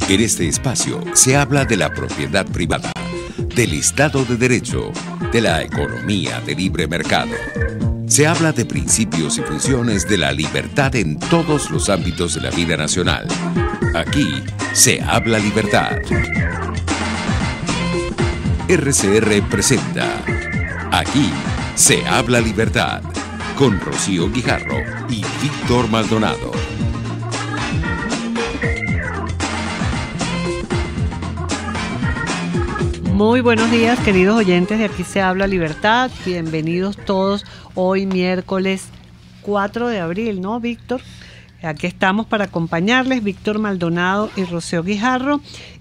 En este espacio se habla de la propiedad privada, del Estado de Derecho, de la economía de libre mercado. Se habla de principios y funciones de la libertad en todos los ámbitos de la vida nacional. Aquí se habla libertad. RCR presenta Aquí se habla libertad, con Rocío Guijarro y Víctor Maldonado. Muy buenos días, queridos oyentes de Aquí se habla libertad. Bienvenidos todos hoy miércoles 4 de abril, ¿no, Víctor? Aquí estamos para acompañarles, Víctor Maldonado y Rocío Guijarro.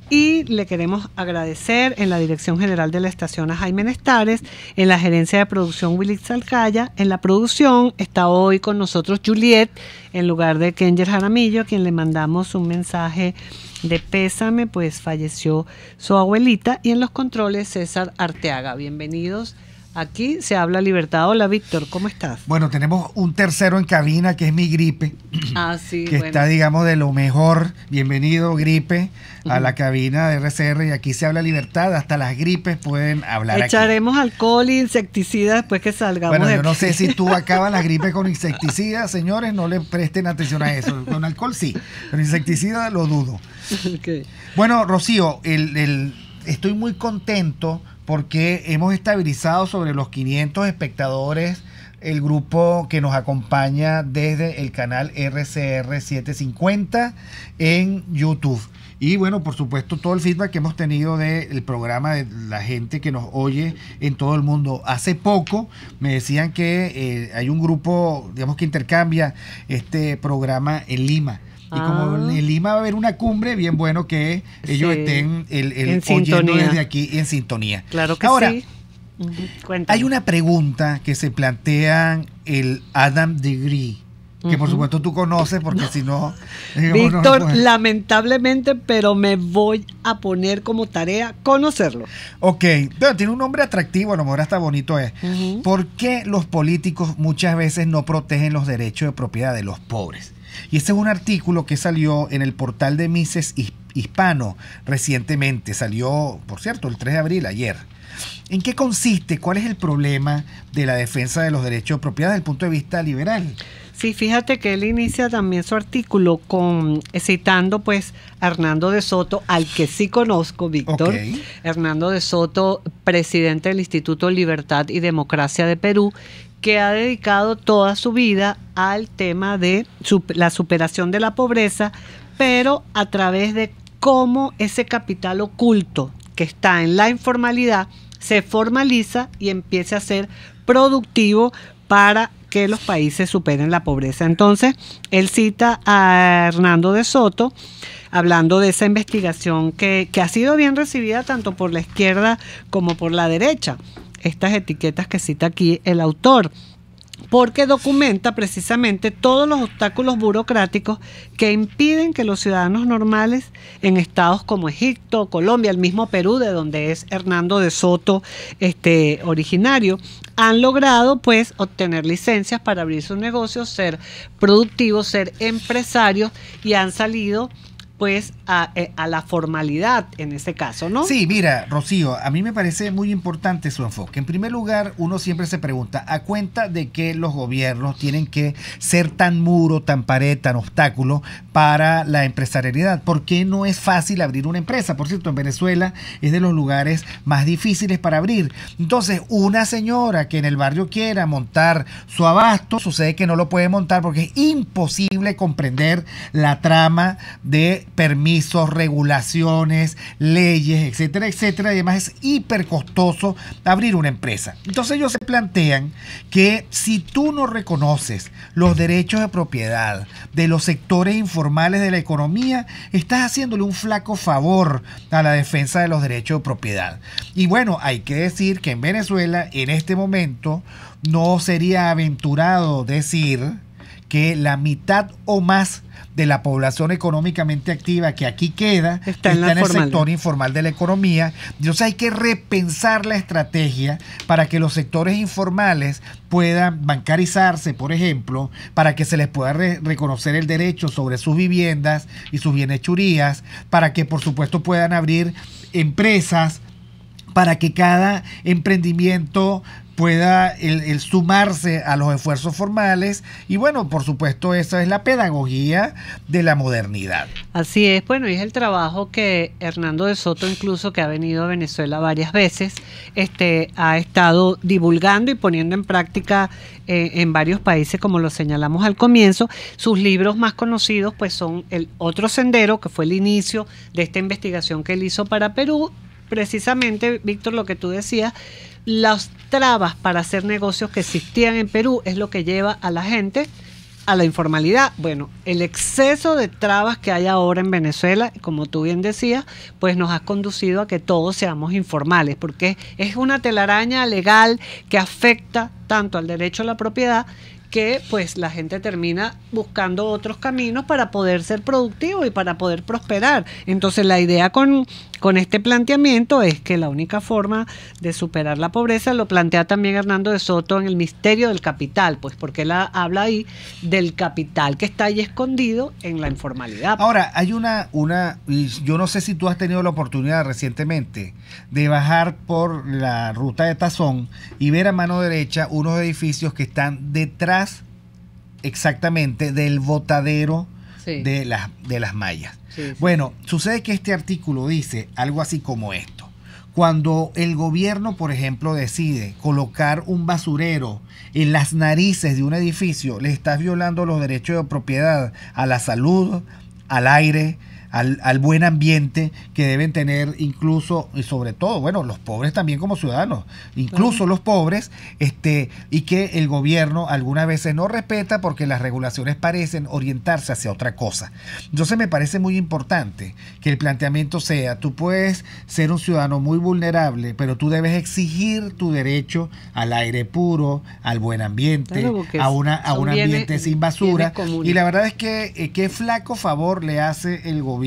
Y le queremos agradecer en la Dirección General de la Estación a Jaime Nestares, en la Gerencia de Producción Willy Salcaya. En la producción está hoy con nosotros Juliet, en lugar de Kenger Jaramillo, a quien le mandamos un mensaje de pésame, pues falleció su abuelita. Y en los controles César Arteaga. Bienvenidos. Aquí se habla libertad. Hola, Víctor, ¿cómo estás? Bueno, tenemos un tercero en cabina que es mi gripe. Sí, que bueno, está, digamos, de lo mejor. Bienvenido, gripe, a la cabina de RCR. Y aquí se habla libertad. Hasta las gripes pueden hablar. Echaremos aquí alcohol e insecticida después que salgamos. Bueno, yo no sé si tú acabas la gripe con insecticida, señores, no le presten atención a eso. Con alcohol sí, pero insecticida lo dudo. Okay. Bueno, Rocío, estoy muy contento porque hemos estabilizado sobre los 500 espectadores el grupo que nos acompaña desde el canal RCR 750 en YouTube. Y bueno, por supuesto, todo el feedback que hemos tenido del programa, de la gente que nos oye en todo el mundo. Hace poco me decían que hay un grupo, digamos, que intercambia este programa en Lima. Y como en Lima va a haber una cumbre, bien bueno que ellos estén oyendo desde aquí en sintonía. Claro que ahora, sí. Hay una pregunta que se plantean el Adam Degree, que por supuesto tú conoces, porque si no... Víctor, lamentablemente, pero me voy a poner como tarea conocerlo. Ok, pero tiene un nombre atractivo, a lo mejor hasta bonito es. ¿Por qué los políticos muchas veces no protegen los derechos de propiedad de los pobres? Y este es un artículo que salió en el portal de Mises Hispano recientemente. Salió, por cierto, el 3 de abril, ayer. ¿En qué consiste? ¿Cuál es el problema de la defensa de los derechos de propiedad desde el punto de vista liberal? Sí, fíjate que él inicia también su artículo citando pues a Hernando de Soto, al que sí conozco, Víctor. Okay. Hernando de Soto, presidente del Instituto Libertad y Democracia de Perú, que ha dedicado toda su vida al tema de la superación de la pobreza, pero a través de cómo ese capital oculto que está en la informalidad se formaliza y empiece a ser productivo para que los países superen la pobreza. Entonces, él cita a Hernando de Soto, hablando de esa investigación que ha sido bien recibida tanto por la izquierda como por la derecha. Estas etiquetas que cita aquí el autor, porque documenta precisamente todos los obstáculos burocráticos que impiden que los ciudadanos normales en estados como Egipto, Colombia, el mismo Perú, de donde es Hernando de Soto originario, han logrado pues obtener licencias para abrir sus negocios, ser productivos, ser empresarios, y han salido pues a la formalidad en ese caso, ¿no? Sí, mira, Rocío, a mí me parece muy importante su enfoque. En primer lugar, uno siempre se pregunta, ¿a cuenta de que los gobiernos tienen que ser tan muro, tan pared, tan obstáculo para la empresarialidad? ¿Por qué no es fácil abrir una empresa? Por cierto, en Venezuela es de los lugares más difíciles para abrir. Entonces, una señora que en el barrio quiera montar su abasto, sucede que no lo puede montar porque es imposible comprender la trama de permisos, regulaciones, leyes, etcétera, etcétera, y además es hiper costoso abrir una empresa. Entonces ellos se plantean que si tú no reconoces los derechos de propiedad de los sectores informales de la economía, estás haciéndole un flaco favor a la defensa de los derechos de propiedad. Y bueno, hay que decir que en Venezuela, en este momento, no sería aventurado decir que la mitad o más de la población económicamente activa que aquí queda está en el sector informal de la economía. Entonces hay que repensar la estrategia para que los sectores informales puedan bancarizarse, por ejemplo, para que se les pueda reconocer el derecho sobre sus viviendas y sus bienhechurías, para que por supuesto puedan abrir empresas, para que cada emprendimiento pueda el sumarse a los esfuerzos formales. Y bueno, por supuesto, esa es la pedagogía de la modernidad. Así es, bueno, y es el trabajo que Hernando de Soto, incluso que ha venido a Venezuela varias veces, ha estado divulgando y poniendo en práctica en varios países, como lo señalamos al comienzo. Sus libros más conocidos pues son El Otro Sendero, que fue el inicio de esta investigación que él hizo para Perú. Precisamente, Víctor, lo que tú decías, las trabas para hacer negocios que existían en Perú es lo que lleva a la gente a la informalidad. Bueno, el exceso de trabas que hay ahora en Venezuela, como tú bien decías, pues nos ha conducido a que todos seamos informales, porque es una telaraña legal que afecta tanto al derecho a la propiedad, que pues la gente termina buscando otros caminos para poder ser productivo y para poder prosperar. Entonces la idea con este planteamiento es que la única forma de superar la pobreza, lo plantea también Hernando de Soto en El Misterio del Capital, pues porque él habla ahí del capital que está ahí escondido en la informalidad. Ahora, hay yo no sé si tú has tenido la oportunidad recientemente de bajar por la ruta de Tazón y ver a mano derecha unos edificios que están detrás exactamente del botadero de las mallas. Sí. Bueno, sucede que este artículo dice algo así como esto: cuando el gobierno, por ejemplo, decide colocar un basurero en las narices de un edificio, le estás violando los derechos de propiedad a la salud, al aire, al buen ambiente que deben tener incluso, y sobre todo, bueno, los pobres también como ciudadanos, incluso los pobres, y que el gobierno algunas veces no respeta porque las regulaciones parecen orientarse hacia otra cosa. Entonces me parece muy importante que el planteamiento sea: tú puedes ser un ciudadano muy vulnerable, pero tú debes exigir tu derecho al aire puro, al buen ambiente, claro, a un ambiente sin basura. Y la verdad es que qué flaco favor le hace el gobierno,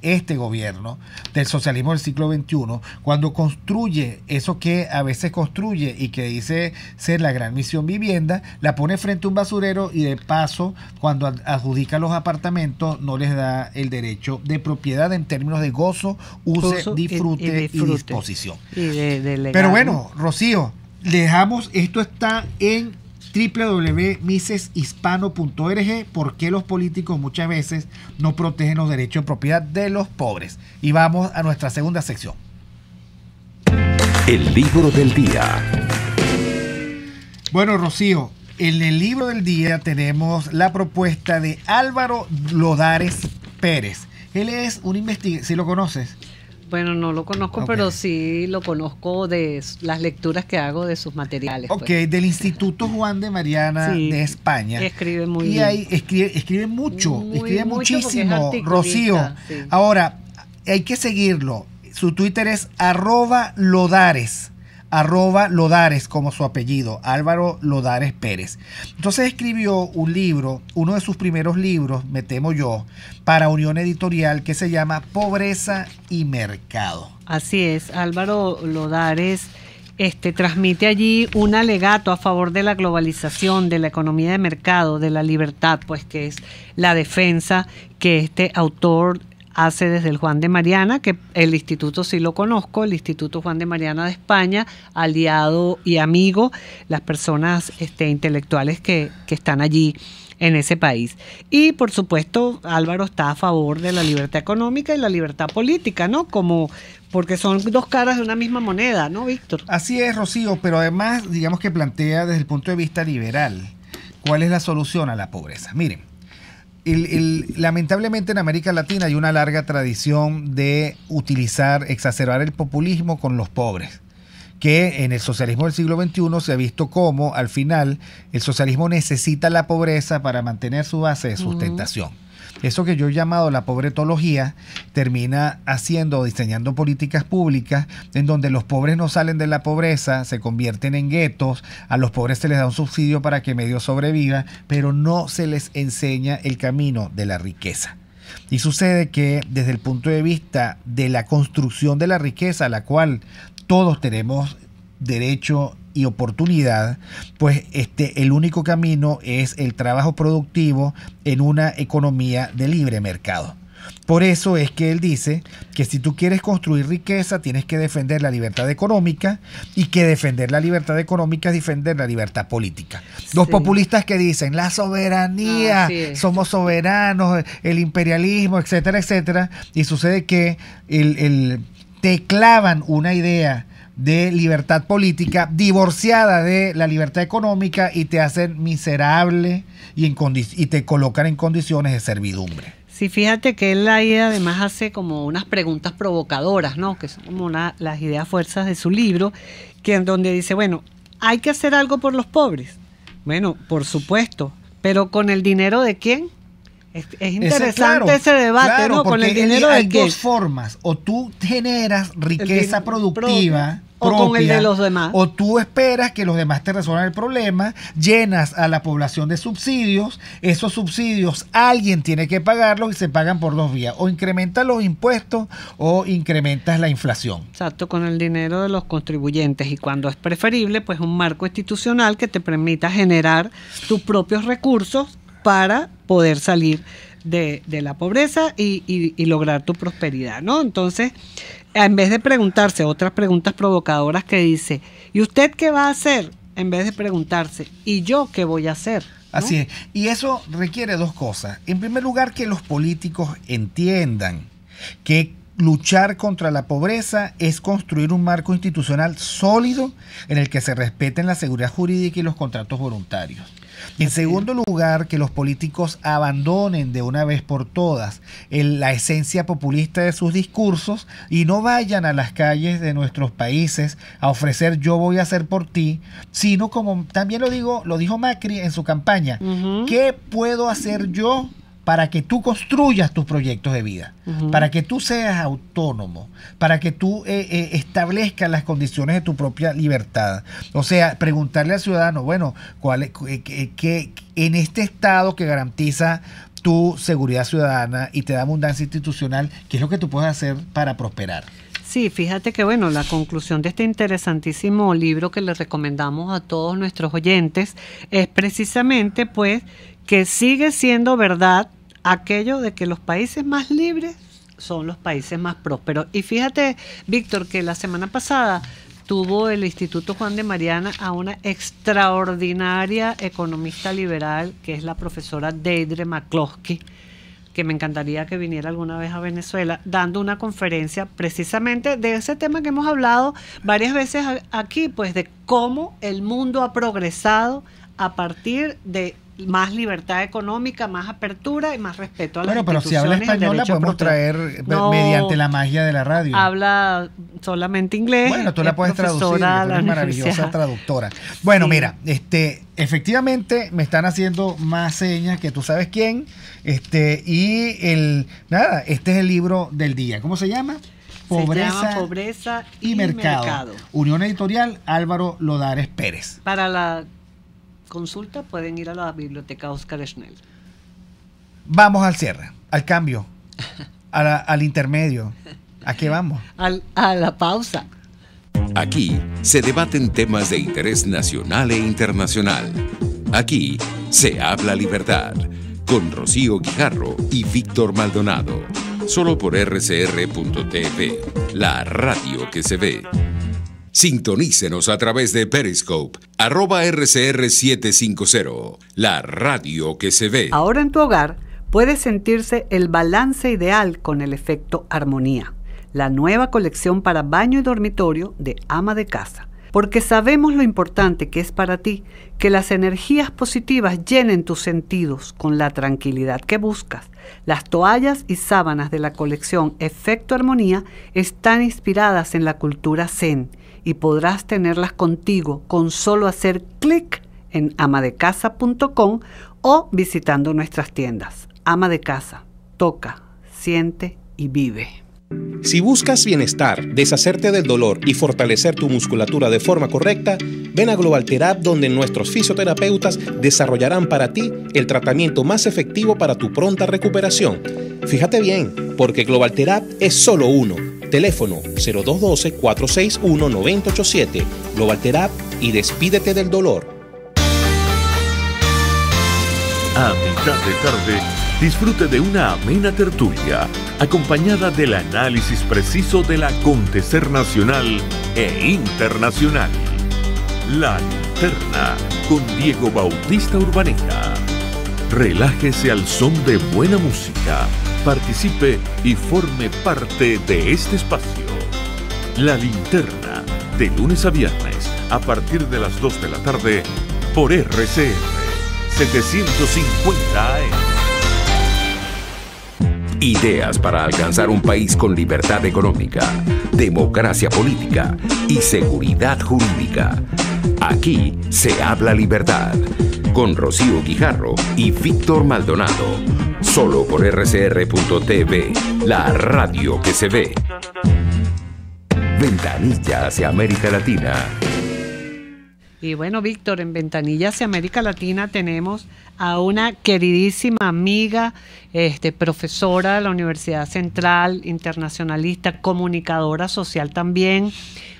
este gobierno del socialismo del siglo XXI, cuando construye eso que a veces construye y que dice ser la gran misión vivienda, la pone frente a un basurero y de paso, cuando adjudica los apartamentos, no les da el derecho de propiedad en términos de gozo, disfrute y disposición. Pero bueno, Rocío, dejamos, esto está en www.miseshispano.org. ¿Por qué los políticos muchas veces no protegen los derechos de propiedad de los pobres? Y vamos a nuestra segunda sección. El libro del día. Bueno, Rocío, en el libro del día tenemos la propuesta de Álvaro Lodares Pérez. Él es un investigador, ¿sí lo conoces? Bueno, no lo conozco, pero sí lo conozco de las lecturas que hago de sus materiales. Ok, pues. Del Instituto Juan de Mariana de España. Escribe muy bien. Y ahí escribe mucho, escribe muchísimo, Rocío. Sí. Ahora, hay que seguirlo. Su Twitter es @Lodares. @Lodares como su apellido, Álvaro Lodares Pérez. Entonces escribió un libro, uno de sus primeros libros, me temo yo, para Unión Editorial, que se llama Pobreza y Mercado. Así es, Álvaro Lodares transmite allí un alegato a favor de la globalización, de la economía de mercado, de la libertad, pues que es la defensa que este autor hace desde el Juan de Mariana, que el instituto sí lo conozco, el Instituto Juan de Mariana de España, aliado y amigo, las personas intelectuales que están allí en ese país. Y por supuesto, Álvaro está a favor de la libertad económica y la libertad política, ¿no? Porque son dos caras de una misma moneda, ¿no, Víctor? Así es, Rocío, pero además, digamos que plantea desde el punto de vista liberal, ¿cuál es la solución a la pobreza? Miren, lamentablemente en América Latina hay una larga tradición de exacerbar el populismo con los pobres, que en el socialismo del siglo XXI se ha visto como al final el socialismo necesita la pobreza para mantener su base de sustentación. eso que yo he llamado la pobretología termina haciendo o diseñando políticas públicas en donde los pobres no salen de la pobreza, se convierten en guetos, a los pobres se les da un subsidio para que medio sobreviva, pero no se les enseña el camino de la riqueza. Y sucede que desde el punto de vista de la construcción de la riqueza, a la cual todos tenemos derecho y oportunidad, pues el único camino es el trabajo productivo en una economía de libre mercado. Por eso es que él dice que si tú quieres construir riqueza, tienes que defender la libertad económica, y que defender la libertad económica es defender la libertad política. Los populistas que dicen la soberanía, somos soberanos, el imperialismo, etcétera, etcétera, y sucede que te clavan una idea de libertad política divorciada de la libertad económica y te hacen miserable y te colocan en condiciones de servidumbre. Sí, fíjate que él ahí además hace como unas preguntas provocadoras, ¿no? Que son como las ideas fuerzas de su libro, que en donde dice, bueno, ¿hay que hacer algo por los pobres? Bueno, por supuesto, pero ¿con el dinero de quién? Es interesante ese debate, ¿no? Con el dinero de quién. Hay dos formas: o tú generas riqueza productiva propia, o con el de los demás, o tú esperas que los demás te resuelvan el problema, llenas a la población de subsidios, esos subsidios alguien tiene que pagarlos y se pagan por dos vías: o incrementas los impuestos o incrementas la inflación. Exacto, con el dinero de los contribuyentes, y cuando es preferible, pues un marco institucional que te permita generar tus propios recursos para poder salir de la pobreza y lograr tu prosperidad, ¿no? Entonces, en vez de preguntarse otras preguntas provocadoras que dice, ¿y usted qué va a hacer? En vez de preguntarse, ¿y yo qué voy a hacer? ¿No? Así es. Y eso requiere dos cosas. En primer lugar, que los políticos entiendan que luchar contra la pobreza es construir un marco institucional sólido en el que se respeten la seguridad jurídica y los contratos voluntarios. En segundo lugar, que los políticos abandonen de una vez por todas la esencia populista de sus discursos y no vayan a las calles de nuestros países a ofrecer yo voy a hacer por ti, sino como también lo dijo Macri en su campaña, ¿qué puedo hacer yo para que tú construyas tus proyectos de vida, para que tú seas autónomo, para que tú establezcas las condiciones de tu propia libertad? O sea, preguntarle al ciudadano, bueno, ¿qué en este Estado que garantiza tu seguridad ciudadana y te da abundancia institucional, qué es lo que tú puedes hacer para prosperar? Sí, fíjate que bueno, la conclusión de este interesantísimo libro que les recomendamos a todos nuestros oyentes es precisamente pues que sigue siendo verdad aquello de que los países más libres son los países más prósperos. Y fíjate, Víctor, que la semana pasada tuvo el Instituto Juan de Mariana a una extraordinaria economista liberal que es la profesora Deidre McCloskey, que me encantaría que viniera alguna vez a Venezuela, dando una conferencia precisamente de ese tema que hemos hablado varias veces aquí, pues de cómo el mundo ha progresado a partir de más libertad económica, más apertura y más respeto a las instituciones. Pero si habla español la podemos traer mediante la magia de la radio. Habla solamente inglés. Bueno, tú la puedes traducir, tú eres maravillosa traductora. Bueno, sí. Mira, efectivamente me están haciendo más señas que tú sabes quién. Este es el libro del día. ¿Cómo se llama? Pobreza y Mercado. Unión Editorial Álvaro Lodares Pérez. Para la consulta pueden ir a la biblioteca Oscar Schnell. Vamos al cierre, al cambio, al intermedio. ¿A qué vamos? A la pausa. Aquí se debaten temas de interés nacional e internacional. Aquí se habla libertad, con Rocío Guijarro y Víctor Maldonado. Solo por rcr.tv, la radio que se ve. Sintonícenos a través de Periscope, @RCR750, la radio que se ve. Ahora en tu hogar puede sentirse el balance ideal con el efecto armonía, la nueva colección para baño y dormitorio de ama de casa. Porque sabemos lo importante que es para ti que las energías positivas llenen tus sentidos con la tranquilidad que buscas. Las toallas y sábanas de la colección Efecto Armonía están inspiradas en la cultura zen y podrás tenerlas contigo con solo hacer clic en amadecasa.com o visitando nuestras tiendas. Ama de Casa, Toca, siente y vive. Si buscas bienestar, deshacerte del dolor y fortalecer tu musculatura de forma correcta, ven a Global Therap, donde nuestros fisioterapeutas desarrollarán para ti el tratamiento más efectivo para tu pronta recuperación. Fíjate bien, porque Global Therap es solo uno. Teléfono 0212-461-9087. Global Therap y despídete del dolor. A mitad de tarde, disfrute de una amena tertulia, acompañada del análisis preciso del acontecer nacional e internacional. La Linterna, con Diego Bautista Urbaneta. Relájese al son de buena música, participe y forme parte de este espacio. La Linterna, de lunes a viernes, a partir de las 2 de la tarde, por RCN 750 AM. Ideas para alcanzar un país con libertad económica, democracia política y seguridad jurídica. Aquí se habla libertad. Con Rocío Guijarro y Víctor Maldonado. Solo por rcr.tv, la radio que se ve. Ventanilla hacia América Latina. Y bueno, Víctor, en Ventanilla hacia América Latina tenemos a una queridísima amiga, profesora de la Universidad Central, internacionalista, comunicadora social también,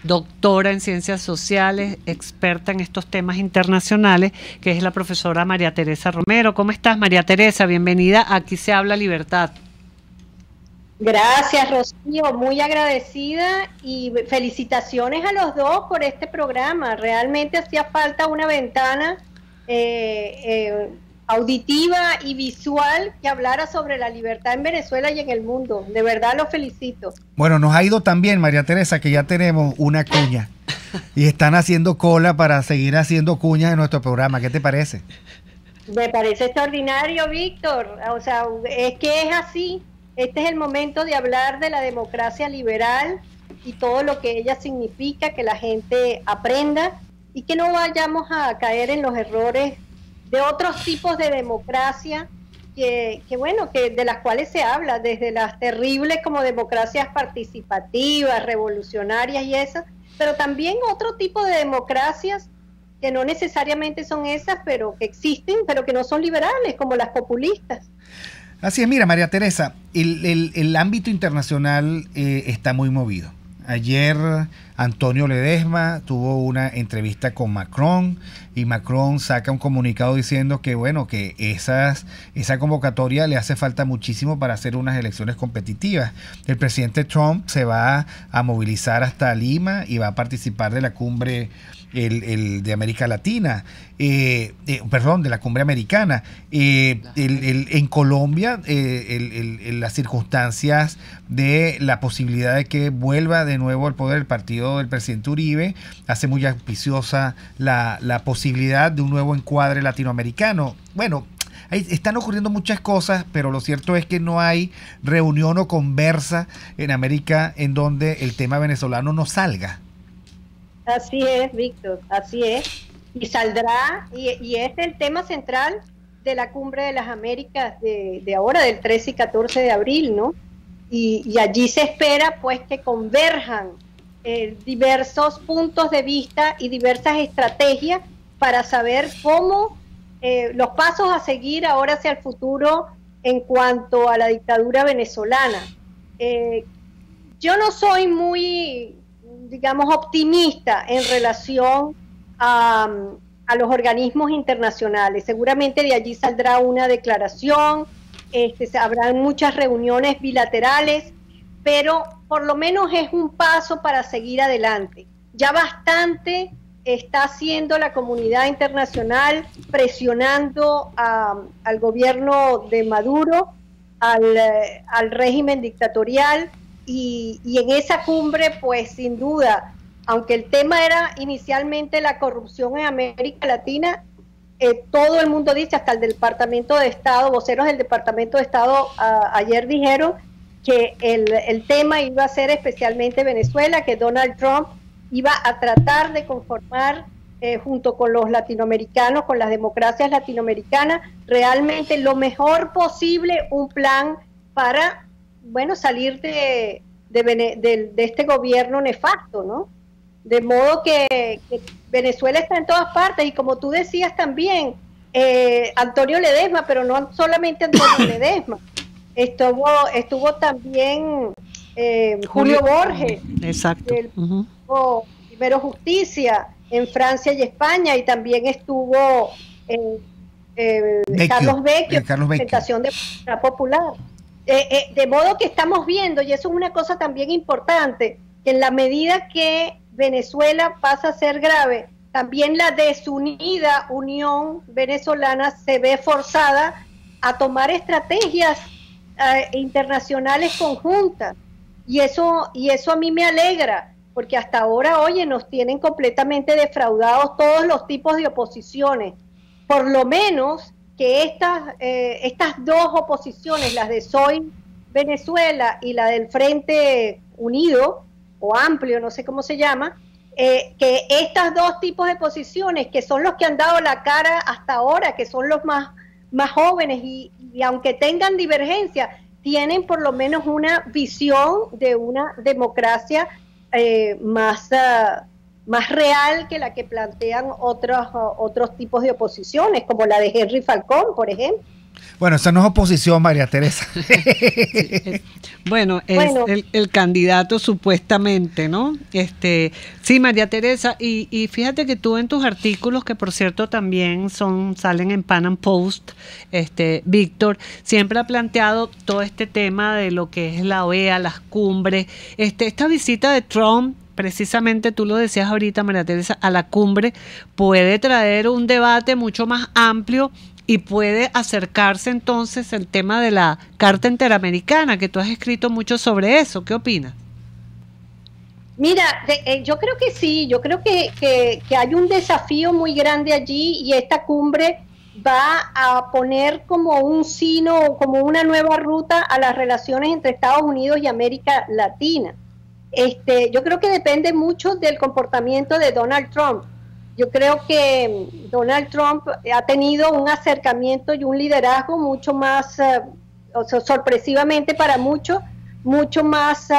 doctora en ciencias sociales, experta en estos temas internacionales, que es la profesora María Teresa Romero. ¿Cómo estás, María Teresa? Bienvenida. Aquí se habla libertad. Gracias, Rocío, muy agradecida y felicitaciones a los dos por este programa. Realmente hacía falta una ventana auditiva y visual que hablara sobre la libertad en Venezuela y en el mundo. De verdad los felicito. Bueno, nos ha ido también, María Teresa, que ya tenemos una cuña y están haciendo cola para seguir haciendo cuñas en nuestro programa. ¿Qué te parece? Me parece extraordinario, Víctor. O sea, es que es así. Este es el momento de hablar de la democracia liberal y todo lo que ella significa, que la gente aprenda y que no vayamos a caer en los errores de otros tipos de democracia que de las cuales se habla, desde las terribles como democracias participativas, revolucionarias y esas, pero también otro tipo de democracias que no necesariamente son esas, pero que existen, pero que no son liberales, como las populistas. Así es, mira, María Teresa, el ámbito internacional está muy movido. Ayer Antonio Ledesma tuvo una entrevista con Macron y Macron saca un comunicado diciendo que que esa convocatoria le hace falta muchísimo para hacer unas elecciones competitivas. El presidente Trump se va a movilizar hasta Lima y va a participar de la cumbre de América Latina, de la cumbre americana. En Colombia, las circunstancias de la posibilidad de que vuelva de nuevo al poder el partido del presidente Uribe hace muy auspiciosa la posibilidad de un nuevo encuadre latinoamericano. Bueno, están ocurriendo muchas cosas, pero lo cierto es que no hay reunión o conversa en América en donde el tema venezolano no salga. Así es, Víctor, así es. Y saldrá, y es el tema central de la Cumbre de las Américas de ahora, del 13 y 14 de abril, ¿no? Y allí se espera, pues, que converjan diversos puntos de vista y diversas estrategias para saber cómo los pasos a seguir ahora hacia el futuro en cuanto a la dictadura venezolana. Yo no soy muy, digamos, optimista en relación a los organismos internacionales. Seguramente de allí saldrá una declaración, habrán muchas reuniones bilaterales, pero por lo menos es un paso para seguir adelante. Ya bastante está haciendo la comunidad internacional presionando al gobierno de Maduro, al régimen dictatorial, y en esa cumbre, pues sin duda, aunque el tema era inicialmente la corrupción en América Latina, todo el mundo dice, hasta el Departamento de Estado, voceros del Departamento de Estado ayer dijeron que el tema iba a ser especialmente Venezuela, que Donald Trump iba a tratar de conformar junto con los latinoamericanos, con las democracias latinoamericanas, realmente lo mejor posible un plan para, bueno, salir de este gobierno nefasto, ¿no? De modo que Venezuela está en todas partes, y como tú decías también, Antonio Ledesma, pero no solamente Antonio Ledesma, estuvo también Julio Borges, exacto, el Primero Justicia en Francia y España, y también estuvo Carlos Vecchio, presentación de Voluntad Popular. De modo que estamos viendo, y eso es una cosa también importante, que en la medida que Venezuela pasa a ser grave, también la desunida Unión Venezolana se ve forzada a tomar estrategias internacionales conjuntas, y eso a mí me alegra, porque hasta ahora, oye, nos tienen completamente defraudados todos los tipos de oposiciones. Por lo menos que estas dos oposiciones, las de Soy Venezuela y la del Frente Unido o Amplio, no sé cómo se llama, que estos dos tipos de posiciones, que son los que han dado la cara hasta ahora, que son los más jóvenes, y aunque tengan divergencia, tienen por lo menos una visión de una democracia más real que la que plantean otros tipos de oposiciones, como la de Henry Falcón, por ejemplo. Bueno, esa no es oposición, María Teresa. Bueno, es el candidato supuestamente, ¿no? Sí, María Teresa, y fíjate que tú en tus artículos, que por cierto también salen en Pan Am Post, Víctor, siempre ha planteado todo este tema de lo que es la OEA, las cumbres, esta visita de Trump. Precisamente tú lo decías ahorita, María Teresa, a la cumbre puede traer un debate mucho más amplio y puede acercarse entonces el tema de la Carta Interamericana, que tú has escrito mucho sobre eso. ¿Qué opinas? Mira, yo creo que sí, yo creo que hay un desafío muy grande allí, y esta cumbre va a poner como un sino, como una nueva ruta a las relaciones entre Estados Unidos y América Latina. Yo creo que depende mucho del comportamiento de Donald Trump. Yo creo que Donald Trump ha tenido un acercamiento y un liderazgo mucho más, sorpresivamente para muchos, mucho más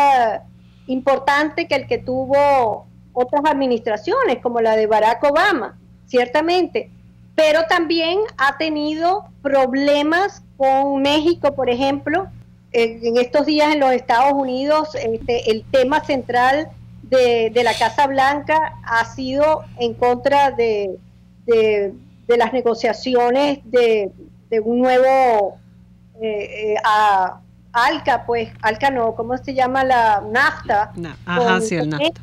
importante que el que tuvo otras administraciones, como la de Barack Obama, ciertamente. Pero también ha tenido problemas con México, por ejemplo. En estos días en los Estados Unidos, el tema central de la Casa Blanca ha sido en contra de las negociaciones de un nuevo ALCA, pues, ALCA no, ¿cómo se llama? La NAFTA. Sí, el NAFTA.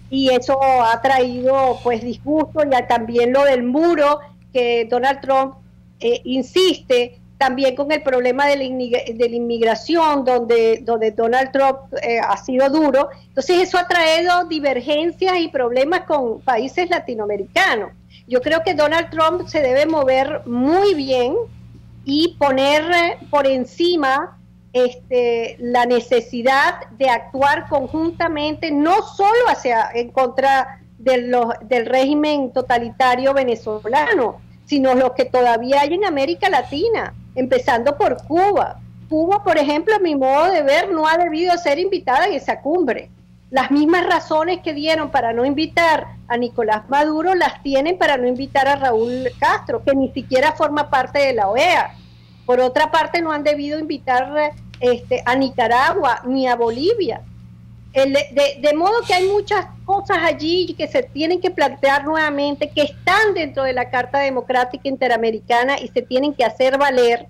Y eso ha traído, pues, disgusto, y también lo del muro, que Donald Trump insiste. También con el problema de la inmigración, donde Donald Trump ha sido duro. Entonces eso ha traído divergencias y problemas con países latinoamericanos. Yo creo que Donald Trump se debe mover muy bien y poner por encima la necesidad de actuar conjuntamente, no solo en contra del régimen totalitario venezolano, sino los que todavía hay en América Latina, empezando por Cuba. Cuba, por ejemplo, a mi modo de ver, no ha debido ser invitada en esa cumbre. Las mismas razones que dieron para no invitar a Nicolás Maduro las tienen para no invitar a Raúl Castro, que ni siquiera forma parte de la OEA. Por otra parte, no han debido invitar a Nicaragua ni a Bolivia. De modo que hay muchas cosas allí que se tienen que plantear nuevamente, que están dentro de la Carta Democrática Interamericana y se tienen que hacer valer.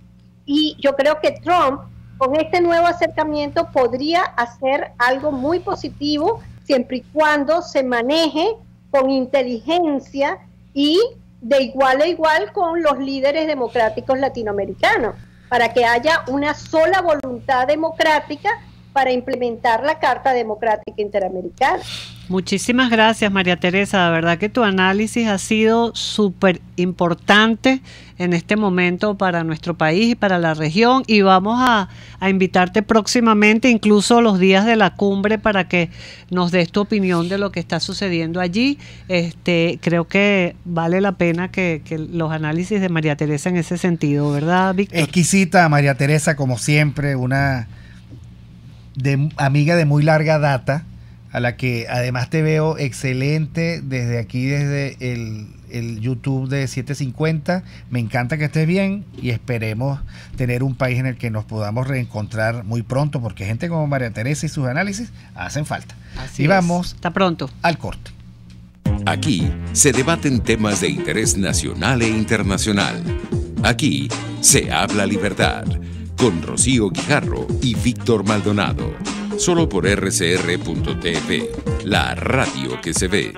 Y yo creo que Trump, con este nuevo acercamiento, podría hacer algo muy positivo, siempre y cuando se maneje con inteligencia y de igual a igual con los líderes democráticos latinoamericanos, para que haya una sola voluntad democrática para implementar la Carta Democrática Interamericana. Muchísimas gracias, María Teresa. De verdad que tu análisis ha sido súper importante en este momento para nuestro país y para la región, y vamos a invitarte próximamente, incluso los días de la cumbre, para que nos des tu opinión de lo que está sucediendo allí. Creo que vale la pena que los análisis de María Teresa en ese sentido, ¿verdad, Víctor? Exquisita María Teresa, como siempre, una amiga de muy larga data, a la que además te veo excelente desde aquí, desde el YouTube de 750. Me encanta que estés bien y esperemos tener un país en el que nos podamos reencontrar muy pronto, porque gente como María Teresa y sus análisis hacen falta. Así y vamos hasta pronto al corte. Aquí se debaten temas de interés nacional e internacional. Aquí se habla libertad, con Rocío Guijarro y Víctor Maldonado. Solo por rcr.tv, la radio que se ve.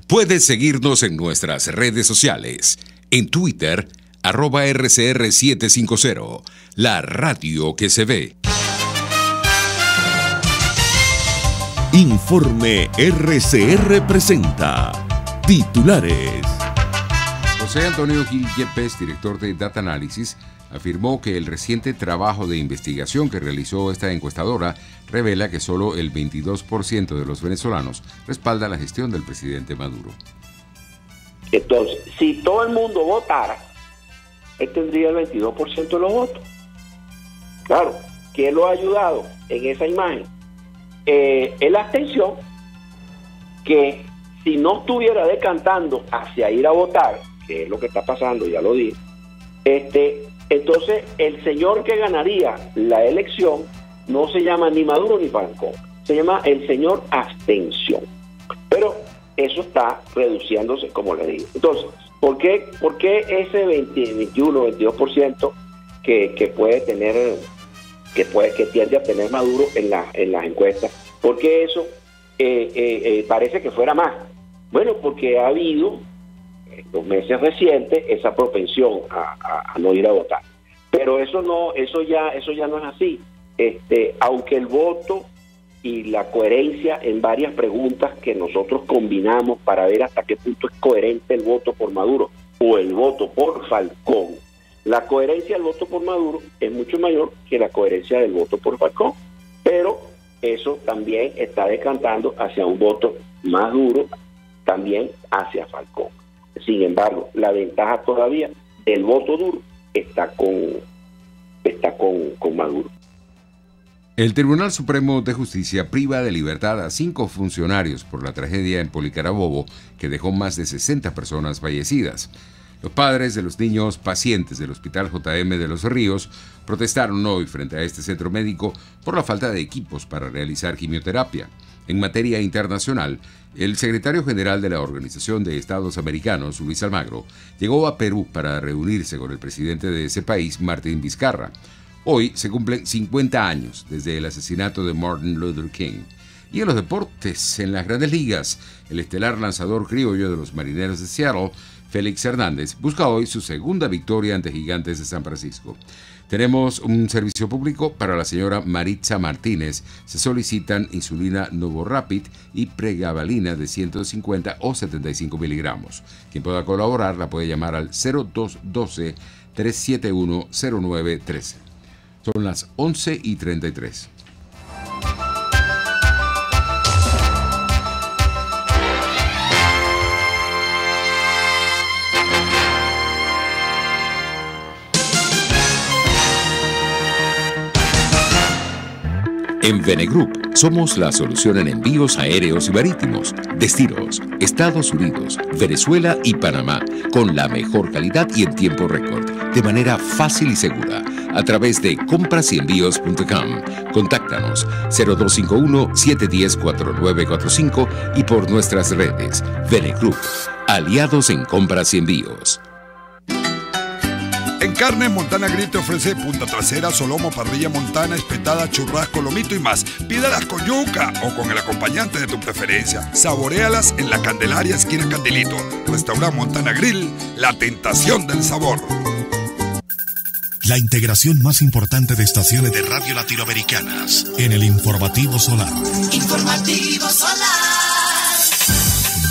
Puedes seguirnos en nuestras redes sociales. En Twitter, @RCR750, la radio que se ve. Informe RCR presenta titulares. José Antonio Gil Yepes, director de Data Analysis, afirmó que el reciente trabajo de investigación que realizó esta encuestadora revela que solo el 22% de los venezolanos respalda la gestión del presidente Maduro. Entonces, si todo el mundo votara, él tendría el 22% de los votos. Claro, ¿quién lo ha ayudado en esa imagen? Es la abstención, que si no estuviera decantando hacia ir a votar, que es lo que está pasando, ya lo dije, entonces el señor que ganaría la elección no se llama ni Maduro ni Falcón, se llama el señor abstención. Pero eso está reduciéndose, como le digo. Entonces, ¿por qué ese 21, 22% que puede tener, que tiende a tener Maduro en las encuestas? ¿Por qué eso parece que fuera más? Bueno, porque ha habido en los meses recientes esa propensión a no ir a votar. Pero eso ya no es así. Aunque el voto y la coherencia en varias preguntas que nosotros combinamos para ver hasta qué punto es coherente el voto por Maduro o el voto por Falcón, la coherencia del voto por Maduro es mucho mayor que la coherencia del voto por Falcón, pero eso también está decantando hacia un voto más duro, también hacia Falcón. Sin embargo, la ventaja todavía del voto duro está con Maduro. El Tribunal Supremo de Justicia priva de libertad a 5 funcionarios por la tragedia en Policarabobo, que dejó más de 60 personas fallecidas. Los padres de los niños pacientes del Hospital JM de Los Ríos protestaron hoy frente a este centro médico por la falta de equipos para realizar quimioterapia. En materia internacional, el secretario general de la Organización de Estados Americanos, Luis Almagro, llegó a Perú para reunirse con el presidente de ese país, Martín Vizcarra. Hoy se cumplen 50 años desde el asesinato de Martin Luther King. Y en los deportes, en las Grandes Ligas, el estelar lanzador criollo de los Marineros de Seattle, Félix Hernández, busca hoy su segunda victoria ante Gigantes de San Francisco. Tenemos un servicio público para la señora Maritza Martínez. Se solicitan insulina Novorapid y pregabalina de 150 o 75 miligramos. Quien pueda colaborar la puede llamar al 0212-371-0913. Son las 11:33. En Venegroup somos la solución en envíos aéreos y marítimos, destinos, Estados Unidos, Venezuela y Panamá, con la mejor calidad y en tiempo récord, de manera fácil y segura, a través de comprasyenvíos.com. Contáctanos 0251-710-4945 y por nuestras redes. Venegroup, aliados en compras y envíos. En Carnes Montana Grill te ofrece punta trasera, solomo, parrilla montana, espetada, churrasco, lomito y más. Pídalas con yuca o con el acompañante de tu preferencia. Saboréalas en la Candelaria esquina Candilito. Restaurante Montana Grill, la tentación del sabor. La integración más importante de estaciones de radio latinoamericanas en el Informativo Solar. Informativo Solar.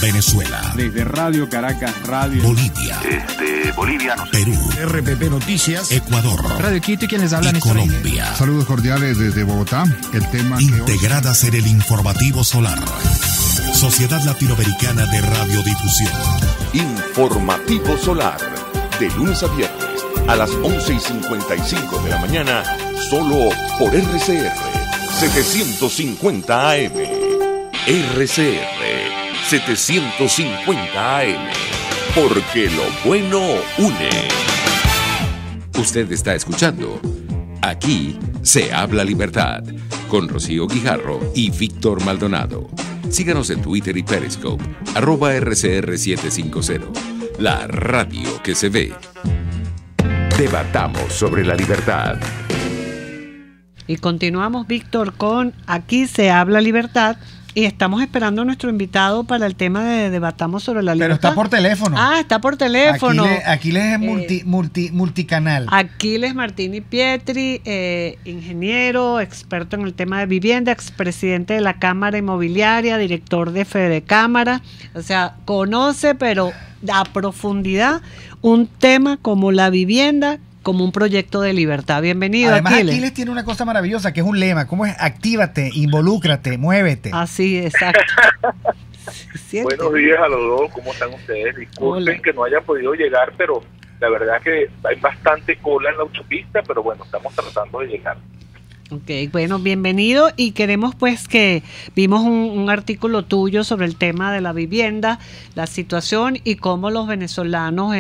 Venezuela. Desde Radio Caracas, Radio Bolivia. Bolivia. Perú. RPP Noticias. Ecuador. Radio Quito y quienes hablan y Colombia. Saludos cordiales desde Bogotá. El tema integradas en el informativo solar. Sociedad Latinoamericana de Radiodifusión. Informativo solar. De lunes a viernes a las 11:55 de la mañana. Solo por RCR 750 AM. RCR 750 AM. Porque lo bueno une. Usted está escuchando Aquí se habla libertad con Rocío Guijarro y Víctor Maldonado. Síganos en Twitter y Periscope @RCR750. La radio que se ve. Debatamos sobre la libertad. Y continuamos, Víctor, con Aquí se habla libertad. Y estamos esperando a nuestro invitado para el tema de Debatamos sobre la libertad. Pero está por teléfono. Ah, está por teléfono. Aquiles es multicanal. Aquiles Martini Pietri, ingeniero, experto en el tema de vivienda, expresidente de la Cámara Inmobiliaria, director de Fede Cámara. O sea, conoce, pero a profundidad, un tema como la vivienda, como un proyecto de libertad. Bienvenido, Además, Aquiles. Aquiles tiene una cosa maravillosa, que es un lema. ¿Cómo es? Actívate, involúcrate, muévete. Así, exacto. Buenos días a los dos. ¿Cómo están ustedes? Disculpen que no haya podido llegar, pero la verdad es que hay bastante cola en la autopista, pero bueno, estamos tratando de llegar. Ok, bueno, bienvenido, y queremos pues que vimos un artículo tuyo sobre el tema de la vivienda, la situación y cómo los venezolanos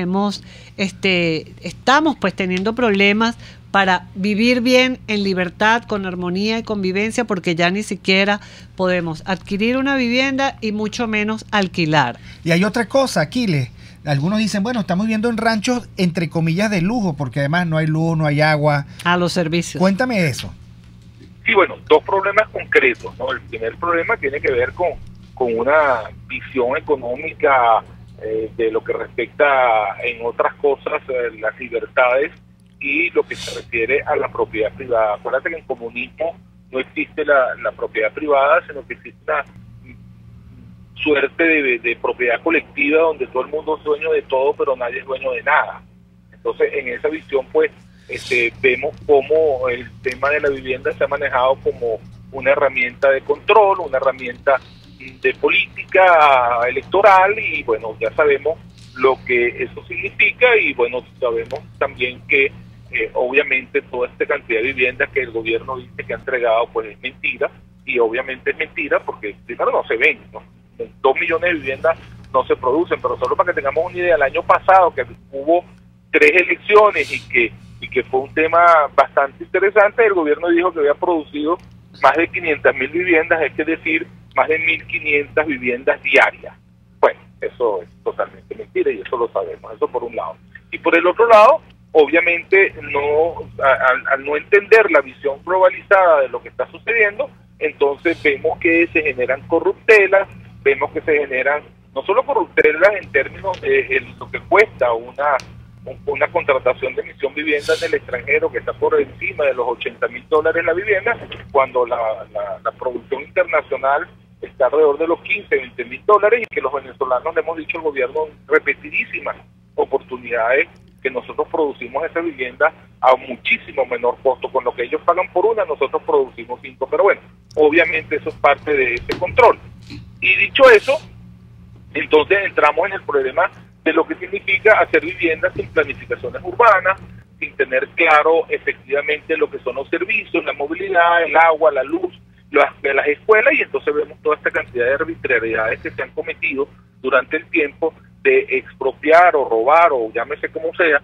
estamos pues teniendo problemas para vivir bien en libertad, con armonía y convivencia, porque ya ni siquiera podemos adquirir una vivienda y mucho menos alquilar. Y hay otra cosa, Aquiles. Algunos dicen, bueno, estamos viviendo en ranchos entre comillas de lujo, porque además no hay luz, no hay agua. A los servicios. Cuéntame eso. Sí, bueno, dos problemas concretos, ¿no? El primer problema tiene que ver con una visión económica de lo que respecta, en otras cosas, las libertades y lo que se refiere a la propiedad privada. Acuérdate que en comunismo no existe la propiedad privada, sino que existe una suerte de propiedad colectiva donde todo el mundo es dueño de todo, pero nadie es dueño de nada. Entonces, en esa visión, pues, vemos cómo el tema de la vivienda se ha manejado como una herramienta de control, una herramienta de política electoral, y bueno, ya sabemos lo que eso significa, y bueno, sabemos también que obviamente toda esta cantidad de viviendas que el gobierno dice que ha entregado, pues es mentira, y obviamente es mentira porque primero no se ven, ¿no? 2 millones de viviendas no se producen, pero solo para que tengamos una idea, el año pasado que hubo 3 elecciones y que fue un tema bastante interesante, el gobierno dijo que había producido más de 500.000 viviendas, es decir, más de 1.500 viviendas diarias. Bueno, eso es totalmente mentira y eso lo sabemos, eso por un lado. Y por el otro lado, obviamente, al no entender la visión globalizada de lo que está sucediendo, entonces vemos que se generan corruptelas, vemos que se generan no solo corruptelas en términos de lo que cuesta una contratación de emisión vivienda en el extranjero, que está por encima de los $80,000 la vivienda, cuando la producción internacional está alrededor de los $15,000-20,000, y que los venezolanos le hemos dicho al gobierno repetidísimas oportunidades que nosotros producimos esa vivienda a muchísimo menor costo. Con lo que ellos pagan por una, nosotros producimos 5, pero bueno, obviamente eso es parte de ese control. Y dicho eso, entonces entramos en el problema de lo que significa hacer viviendas sin planificaciones urbanas, sin tener claro efectivamente lo que son los servicios, la movilidad, el agua, la luz, las escuelas, y entonces vemos toda esta cantidad de arbitrariedades que se han cometido durante el tiempo de expropiar o robar, o llámese como sea,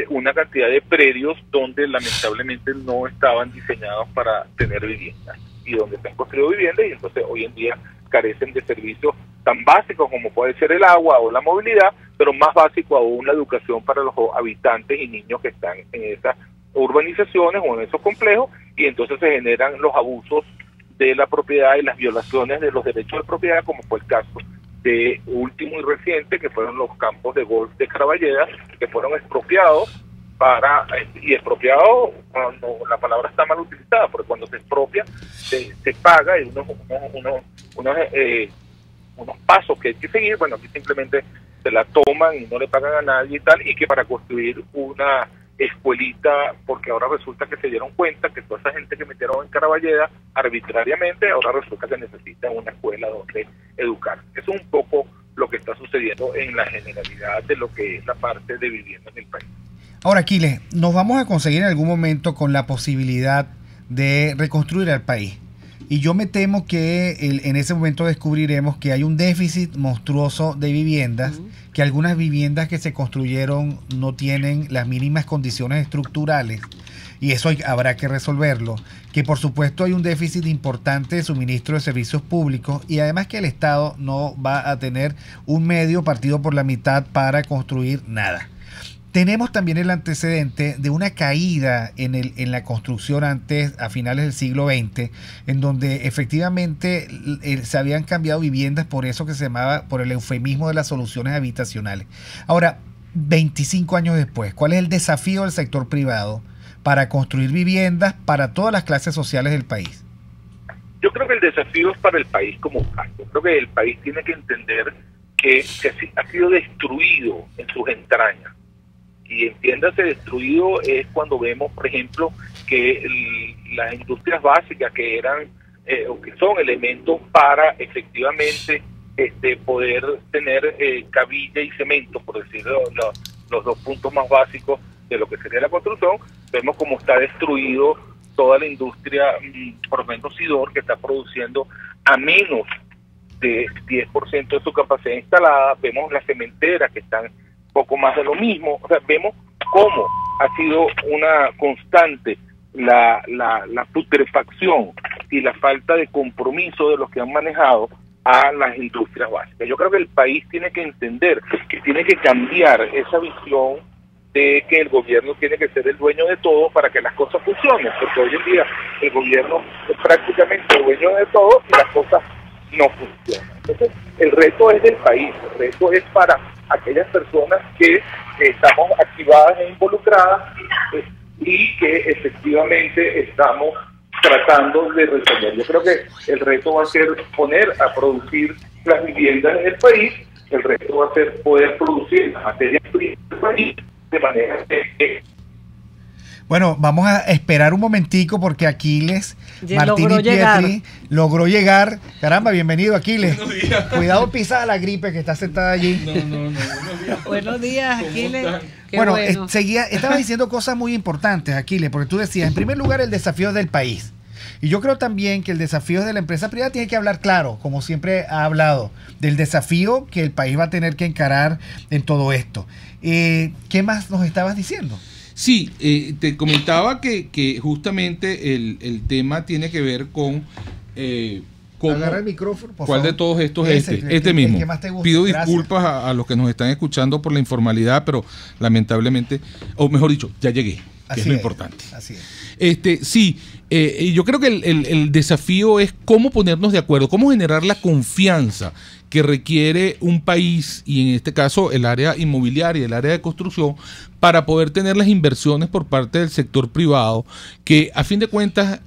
una cantidad de predios donde lamentablemente no estaban diseñados para tener viviendas, y donde se han construido viviendas y entonces hoy en día carecen de servicios tan básicos como puede ser el agua o la movilidad, pero más básico aún la educación para los habitantes y niños que están en esas urbanizaciones o en esos complejos, y entonces se generan los abusos de la propiedad y las violaciones de los derechos de propiedad, como fue el caso de último y reciente, que fueron los campos de golf de Carballeda, que fueron expropiados expropiado, no, la palabra está mal utilizada, porque cuando se expropia se paga y unos unos pasos que hay que seguir. Bueno, aquí simplemente se la toman y no le pagan a nadie y tal, y que para construir una escuelita, porque ahora resulta que se dieron cuenta que toda esa gente que metieron en Caraballeda arbitrariamente, ahora resulta que necesitan una escuela donde educar. Eso es un poco lo que está sucediendo en la generalidad de lo que es la parte de vivienda en el país. Ahora, Aquiles, nos vamos a conseguir en algún momento con la posibilidad de reconstruir al país. Y yo me temo que en ese momento descubriremos que hay un déficit monstruoso de viviendas, que algunas viviendas que se construyeron no tienen las mínimas condiciones estructurales, y eso habrá que resolverlo, que por supuesto hay un déficit importante de suministro de servicios públicos, y además que el Estado no va a tener un medio partido por la mitad para construir nada. Tenemos también el antecedente de una caída en la construcción a finales del siglo XX, en donde efectivamente se habían cambiado viviendas por eso que se llamaba, por el eufemismo de las soluciones habitacionales. Ahora, 25 años después, ¿cuál es el desafío del sector privado para construir viviendas para todas las clases sociales del país? Yo creo que el desafío es para el país como tal. Yo creo que el país tiene que entender que ha sido destruido en sus entrañas. Y entiéndase, destruido es cuando vemos, por ejemplo, que las industrias básicas que eran o que son elementos para efectivamente poder tener cabilla y cemento, por decirlo, los dos puntos más básicos de lo que sería la construcción, vemos cómo está destruido toda la industria, por ejemplo, Sidor, que está produciendo a menos de 10% de su capacidad instalada. Vemos las cementeras que están poco más de lo mismo. O sea, vemos cómo ha sido una constante la putrefacción y la falta de compromiso de los que han manejado a las industrias básicas. Yo creo que el país tiene que entender que tiene que cambiar esa visión de que el gobierno tiene que ser el dueño de todo para que las cosas funcionen, porque hoy en día el gobierno es prácticamente el dueño de todo y las cosas no funcionan. Entonces, el reto es del país, el reto es para aquellas personas que estamos activadas e involucradas y que efectivamente estamos tratando de resolver. Yo creo que el reto va a ser poner a producir las viviendas en el país, el reto va a ser poder producir las materias primas del país de manera que... Bueno, vamos a esperar un momentico porque Aquiles Martini Pietri logró llegar. Caramba, bienvenido, Aquiles. Cuidado, pisa la gripe que está sentada allí. No. Buenos días, Aquiles. Bueno, estaba diciendo cosas muy importantes, Aquiles, porque tú decías, en primer lugar, el desafío es del país. Y yo creo también que el desafío de la empresa privada tiene que hablar claro, como siempre ha hablado, del desafío que el país va a tener que encarar en todo esto. ¿Qué más nos estabas diciendo? Sí, te comentaba que justamente el tema tiene que ver con... Agarra el micrófono, por ¿Cuál favor. De todos estos es este mismo? El que más te gusta. Pido disculpas a los que nos están escuchando por la informalidad, pero lamentablemente, o mejor dicho, ya llegué, que es lo importante. Así es. Sí, yo creo que el desafío es cómo ponernos de acuerdo, cómo generar la confianza que requiere un país, y en este caso el área inmobiliaria, el área de construcción, para poder tener las inversiones por parte del sector privado, que a fin de cuentas,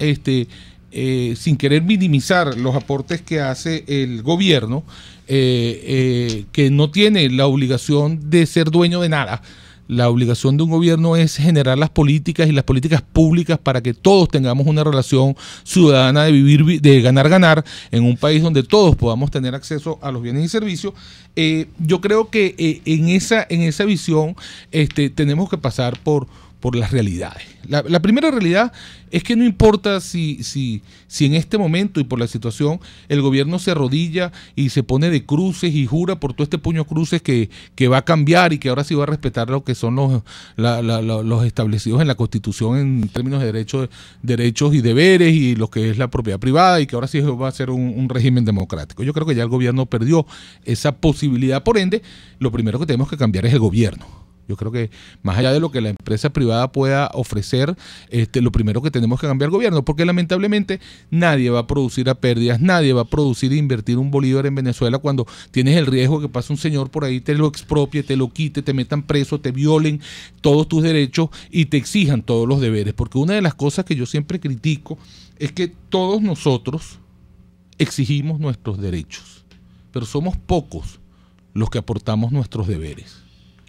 sin querer minimizar los aportes que hace el gobierno, que no tiene la obligación de ser dueño de nada. La obligación de un gobierno es generar las políticas y las políticas públicas para que todos tengamos una relación ciudadana de vivir, de ganar en un país donde todos podamos tener acceso a los bienes y servicios. Yo creo que en esa visión tenemos que pasar por las realidades. La primera realidad es que no importa si en este momento y por la situación el gobierno se arrodilla y se pone de cruces y jura por todo este puño cruces que va a cambiar y que ahora sí va a respetar lo que son los establecidos en la Constitución en términos de derechos y deberes y lo que es la propiedad privada, y que ahora sí va a ser un régimen democrático. Yo creo que ya el gobierno perdió esa posibilidad. Por ende, lo primero que tenemos que cambiar es el gobierno. Yo creo que más allá de lo que la empresa privada pueda ofrecer, lo primero que tenemos que cambiar el gobierno, porque lamentablemente nadie va a producir a pérdidas, nadie va a producir e invertir un bolívar en Venezuela cuando tienes el riesgo de que pase un señor por ahí, te lo expropie, te lo quite, te metan preso, te violen todos tus derechos y te exijan todos los deberes. Porque una de las cosas que yo siempre critico es que todos nosotros exigimos nuestros derechos. pero somos pocos los que aportamos nuestros deberes.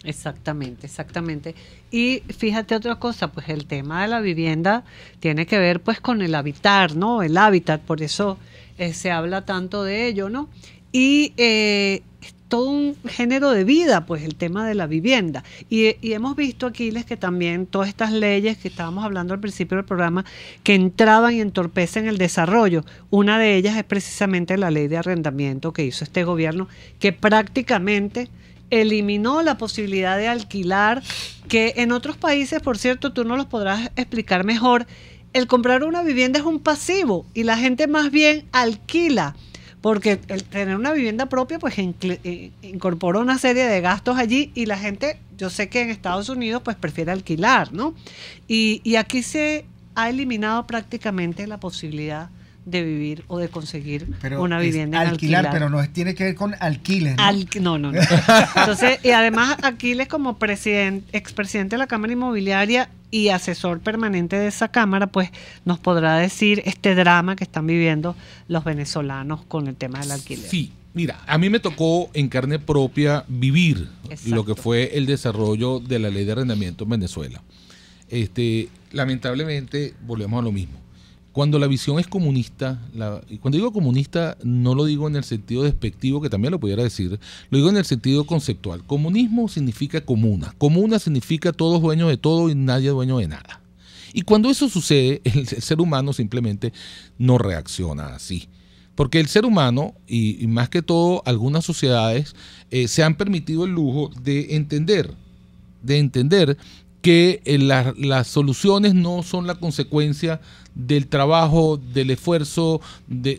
Exactamente, exactamente. Y fíjate otra cosa, pues el tema de la vivienda tiene que ver pues con el habitar, ¿no? El hábitat, por eso se habla tanto de ello, ¿no? Y es todo un género de vida, pues el tema de la vivienda. Y hemos visto, Aquiles, que también todas estas leyes que estábamos hablando al principio del programa, que entraban y entorpecen el desarrollo. Una de ellas es precisamente la ley de arrendamiento que hizo este gobierno, que prácticamente eliminó la posibilidad de alquilar, que en otros países, por cierto, tú nos los podrás explicar mejor, el comprar una vivienda es un pasivo y la gente más bien alquila, porque el tener una vivienda propia pues incorpora una serie de gastos allí y la gente, yo sé que en Estados Unidos pues prefiere alquilar, ¿no? Y aquí se ha eliminado prácticamente la posibilidad de vivir o de conseguir una vivienda en alquilar, pero no tiene que ver con alquiles, ¿no? No. Entonces, y además Aquiles, como expresidente de la Cámara Inmobiliaria y asesor permanente de esa cámara, pues nos podrá decir este drama que están viviendo los venezolanos con el tema del alquiler. Sí, mira, a mí me tocó en carne propia vivir lo que fue el desarrollo de la ley de arrendamiento en Venezuela. Lamentablemente, volvemos a lo mismo. Cuando la visión es comunista, y cuando digo comunista no lo digo en el sentido despectivo, que también lo pudiera decir, lo digo en el sentido conceptual. Comunismo significa comuna. Comuna significa todos dueños de todo y nadie dueño de nada. Y cuando eso sucede, el ser humano simplemente no reacciona así. Porque el ser humano, y más que todo algunas sociedades, se han permitido el lujo de entender que las soluciones no son la consecuencia del trabajo, del esfuerzo,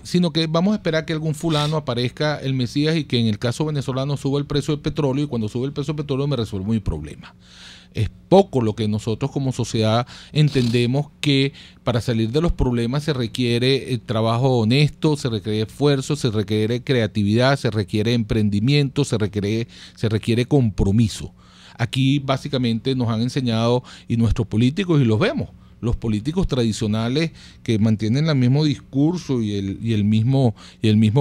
sino que vamos a esperar que algún fulano aparezca el Mesías y que en el caso venezolano suba el precio del petróleo y cuando sube el precio del petróleo me resuelvo mi problema. Es poco lo que nosotros como sociedad entendemos que para salir de los problemas se requiere trabajo honesto, se requiere esfuerzo, se requiere creatividad, se requiere emprendimiento, se requiere compromiso. Aquí básicamente nos han enseñado, y nuestros políticos, y los vemos, los políticos tradicionales que mantienen el mismo discurso y el mismo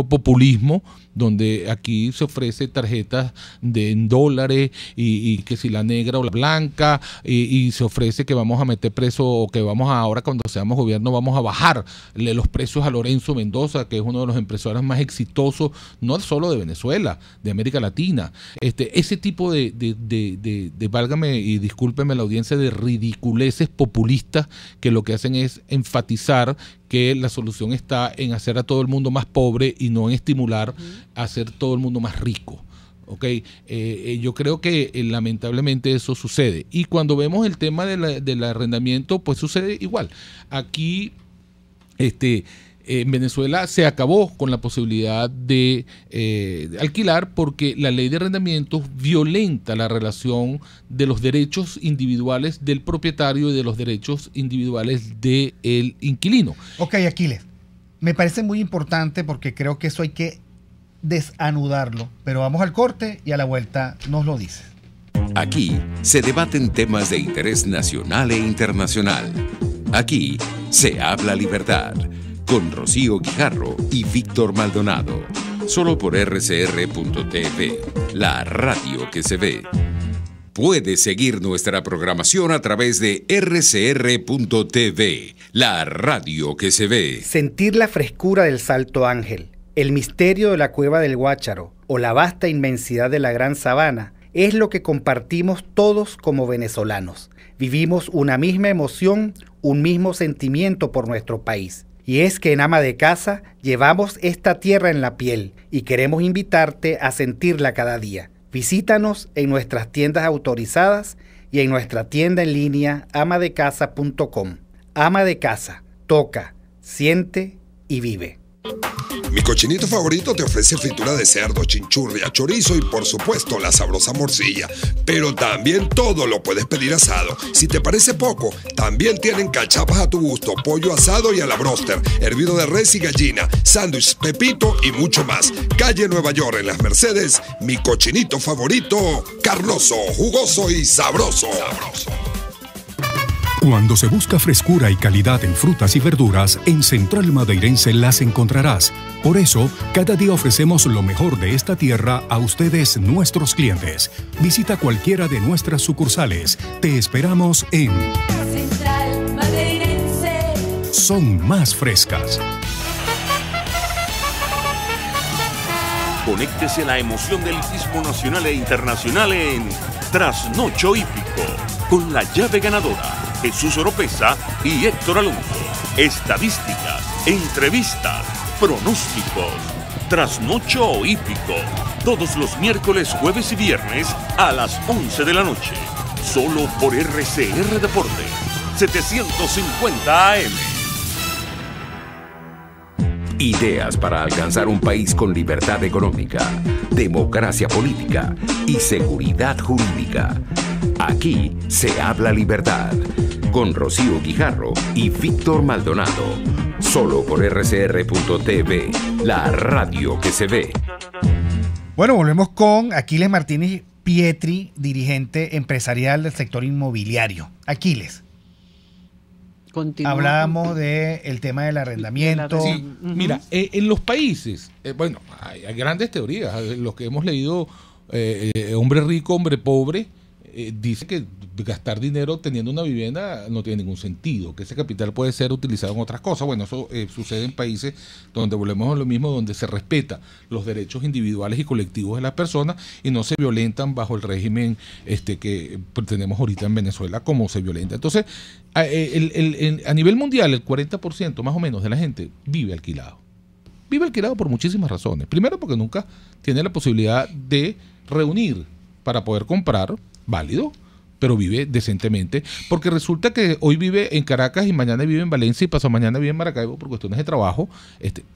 populismo, donde aquí se ofrece tarjetas en dólares y que si la negra o la blanca y se ofrece que vamos a meter preso o que vamos a, ahora cuando seamos gobierno vamos a bajarle los precios a Lorenzo Mendoza, que es uno de los empresarios más exitosos, no solo de Venezuela, de América Latina. Ese tipo de válgame y discúlpeme la audiencia, de ridiculeces populistas que lo que hacen es enfatizar que la solución está en hacer a todo el mundo más pobre y no en estimular a hacer todo el mundo más rico. ¿Okay? Yo creo que lamentablemente eso sucede. Y cuando vemos el tema del arrendamiento, pues sucede igual. Aquí en Venezuela se acabó con la posibilidad de alquilar porque la ley de arrendamientos violenta la relación de los derechos individuales del propietario y de los derechos individuales del inquilino. Ok, Aquiles, me parece muy importante porque creo que eso hay que desanudarlo, pero vamos al corte y a la vuelta nos lo dices. Aquí se debaten temas de interés nacional e internacional. Aquí se habla libertad. Con Rocío Guijarro y Víctor Maldonado. Solo por rcr.tv, la radio que se ve. Puedes seguir nuestra programación a través de rcr.tv, la radio que se ve. Sentir la frescura del Salto Ángel, el misterio de la Cueva del Guácharo o la vasta inmensidad de la Gran Sabana es lo que compartimos todos como venezolanos. Vivimos una misma emoción, un mismo sentimiento por nuestro país. Y es que en Ama de Casa llevamos esta tierra en la piel y queremos invitarte a sentirla cada día. Visítanos en nuestras tiendas autorizadas y en nuestra tienda en línea amadecasa.com. Ama de Casa, toca, siente y vive. Mi cochinito favorito te ofrece fritura de cerdo, chinchurria, chorizo y por supuesto la sabrosa morcilla. Pero también todo lo puedes pedir asado. Si te parece poco, también tienen cachapas a tu gusto, pollo asado y a la broster, hervido de res y gallina, sándwich, pepito y mucho más. Calle Nueva York en Las Mercedes, mi cochinito favorito, carnoso, jugoso y sabroso. Cuando se busca frescura y calidad en frutas y verduras, en Central Madeirense las encontrarás. Por eso, cada día ofrecemos lo mejor de esta tierra a ustedes, nuestros clientes. Visita cualquiera de nuestras sucursales. Te esperamos en Central Madeirense. Son más frescas. Conéctese a la emoción del hipismo nacional e internacional en Trasnocho Hípico, con la llave ganadora, Jesús Oropesa y Héctor Alonso. Estadísticas, entrevistas, pronósticos. Trasnocho Hípico, todos los miércoles, jueves y viernes a las 11 de la noche. Solo por RCR Deporte, 750 AM. Ideas para alcanzar un país con libertad económica, democracia política y seguridad jurídica. Aquí se habla libertad. Con Rocío Guijarro y Víctor Maldonado. Solo por rcr.tv, la radio que se ve. Bueno, volvemos con Aquiles Martínez Pietri, dirigente empresarial del sector inmobiliario. Aquiles. Hablábamos del tema del arrendamiento. Sí, mira, en los países, bueno, hay grandes teorías. Los que hemos leído, Hombre Rico, Hombre Pobre, dice que gastar dinero teniendo una vivienda no tiene ningún sentido, que ese capital puede ser utilizado en otras cosas. Bueno, eso sucede en países donde volvemos a lo mismo, donde se respeta los derechos individuales y colectivos de las personas y no se violentan bajo el régimen que tenemos ahorita en Venezuela, como se violenta. Entonces, a nivel mundial, el 40% más o menos de la gente vive alquilado. Vive alquilado por muchísimas razones. Primero, porque nunca tiene la posibilidad de reunir para poder comprar, válido, pero vive decentemente, porque resulta que hoy vive en Caracas y mañana vive en Valencia y pasado mañana vive en Maracaibo por cuestiones de trabajo,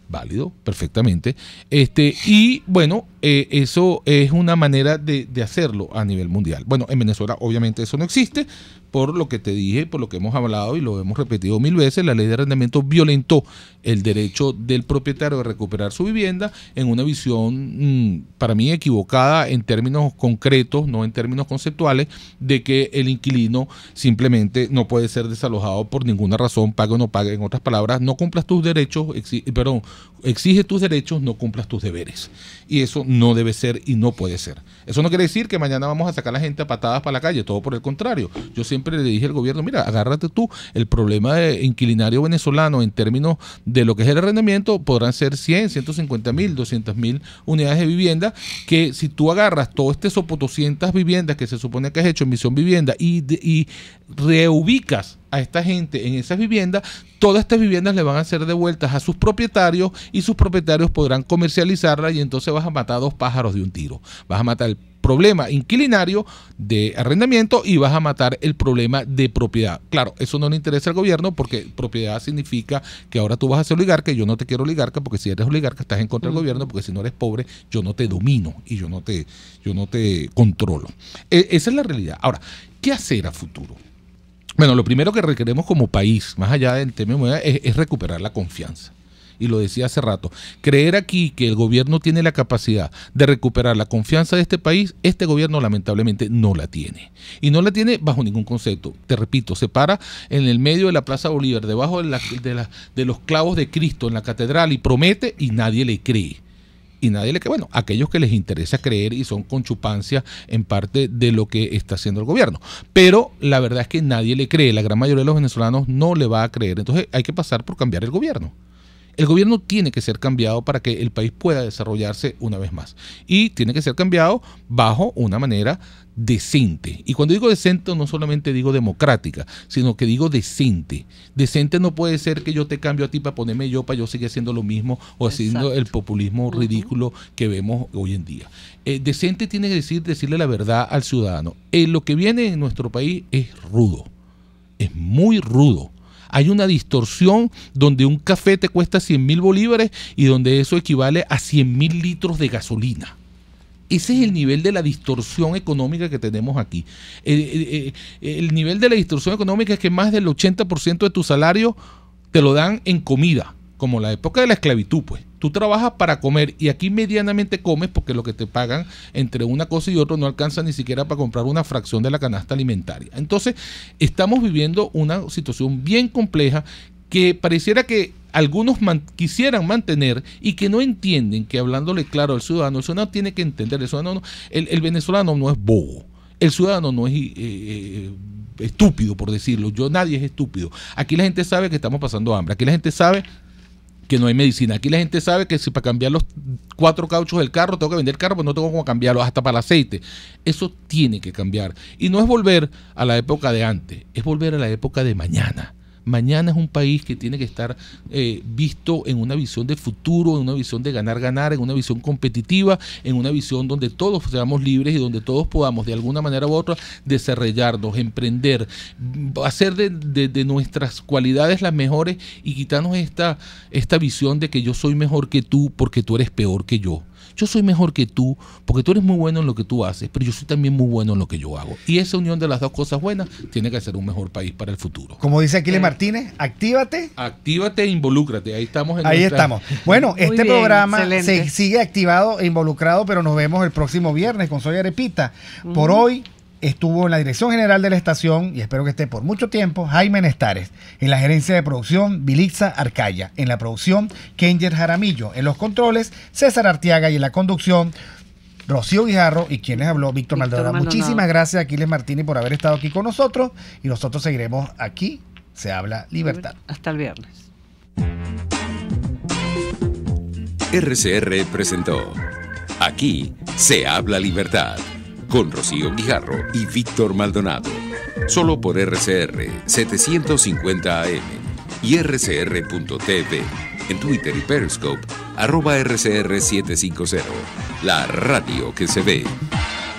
válido, perfectamente, y bueno, eso es una manera de hacerlo a nivel mundial. Bueno, en Venezuela obviamente eso no existe, por lo que te dije, por lo que hemos hablado y lo hemos repetido 1000 veces, la ley de arrendamiento violentó el derecho del propietario de recuperar su vivienda en una visión, para mí, equivocada en términos concretos, no en términos conceptuales, de que el inquilino simplemente no puede ser desalojado por ninguna razón, pague o no pague. En otras palabras, no cumplas tus derechos, exige tus derechos, no cumplas tus deberes. Y eso no debe ser y no puede ser. Eso no quiere decir que mañana vamos a sacar a la gente a patadas para la calle, todo por el contrario. Yo siempre le dije al gobierno, mira, agárrate tú, el problema de inquilinario venezolano en términos de lo que es el arrendamiento podrán ser 100, 150 mil, 200 mil unidades de vivienda, que si tú agarras todo sopo 200 viviendas que se supone que has hecho en Misión Vivienda y reubicas a esta gente en esas viviendas, todas estas viviendas le van a ser devueltas a sus propietarios y sus propietarios podrán comercializarlas y entonces vas a matar a 2 pájaros de un tiro. Vas a matar el problema inquilinario de arrendamiento y vas a matar el problema de propiedad. Claro, eso no le interesa al gobierno porque propiedad significa que ahora tú vas a ser oligarca y yo no te quiero oligarca porque si eres oligarca estás en contra del gobierno, porque si no eres pobre yo no te domino y yo no te controlo. Esa es la realidad. Ahora, ¿qué hacer a futuro? Bueno, lo primero que requeremos como país, más allá del tema de moneda, es recuperar la confianza. Y lo decía hace rato, creer aquí que el gobierno tiene la capacidad de recuperar la confianza de este país, este gobierno lamentablemente no la tiene. Y no la tiene bajo ningún concepto. Te repito, se para en el medio de la Plaza Bolívar, debajo de los clavos de Cristo en la catedral y promete y nadie le cree. Y nadie le cree. Bueno, aquellos que les interesa creer y son con chupancia en parte de lo que está haciendo el gobierno. Pero la verdad es que nadie le cree. La gran mayoría de los venezolanos no le va a creer. Entonces hay que pasar por cambiar el gobierno. El gobierno tiene que ser cambiado para que el país pueda desarrollarse una vez más. Y tiene que ser cambiado bajo una manera decente. Y cuando digo decente no solamente digo democrática, sino que digo decente. Decente no puede ser que yo te cambio a ti para ponerme yo, para yo seguir haciendo lo mismo o haciendo el populismo ridículo que vemos hoy en día. Decente tiene que decirle la verdad al ciudadano. Lo que viene en nuestro país es rudo. Es muy rudo. Hay una distorsión donde un café te cuesta 100.000 bolívares y donde eso equivale a 100.000 litros de gasolina. Ese es el nivel de la distorsión económica que tenemos aquí. El nivel de la distorsión económica es que más del 80% de tu salario te lo dan en comida. como la época de la esclavitud, pues. Tú trabajas para comer y aquí medianamente comes porque lo que te pagan entre una cosa y otra no alcanza ni siquiera para comprar una fracción de la canasta alimentaria. Entonces, estamos viviendo una situación bien compleja que pareciera que algunos quisieran mantener y que no entienden que, hablándole claro al ciudadano, el ciudadano tiene que entender, el venezolano no es bobo, el ciudadano no es estúpido, por decirlo. Nadie es estúpido. Aquí la gente sabe que estamos pasando hambre, aquí la gente sabe que no hay medicina, aquí la gente sabe que si para cambiar los 4 cauchos del carro tengo que vender el carro, pues no tengo cómo cambiarlo, hasta para el aceite. Eso tiene que cambiar. Y no es volver a la época de antes, es volver a la época de mañana. Mañana es un país que tiene que estar visto en una visión de futuro, en una visión de ganar, en una visión competitiva, en una visión donde todos seamos libres y donde todos podamos de alguna manera u otra desarrollarnos, emprender, hacer de nuestras cualidades las mejores y quitarnos esta visión de que yo soy mejor que tú porque tú eres peor que yo. Yo soy mejor que tú porque tú eres muy bueno en lo que tú haces, pero yo soy también muy bueno en lo que yo hago. Y esa unión de las dos cosas buenas tiene que ser un mejor país para el futuro. Como dice Aquiles Martínez, actívate. Actívate e involúcrate. Ahí estamos. Estamos. Bueno, este programa se sigue activado e involucrado, pero nos vemos el próximo viernes con Soy Arepita. Por hoy estuvo en la dirección general de la estación, y espero que esté por mucho tiempo, Jaime Nestares. En la gerencia de producción, Vilitza Arcaya. En la producción, Kenger Jaramillo. En los controles, César Arteaga. Y en la conducción, Rocío Guijarro. Y quien les habló, Víctor Maldonado. Muchísimas gracias, Aquiles Martínez, por haber estado aquí con nosotros. Y nosotros seguiremos aquí. Se habla libertad. Hasta el viernes. RCR presentó Aquí se habla libertad, con Rocío Guijarro y Víctor Maldonado. Solo por RCR 750 AM y rcr.tv. En Twitter y Periscope, @RCR750. La radio que se ve.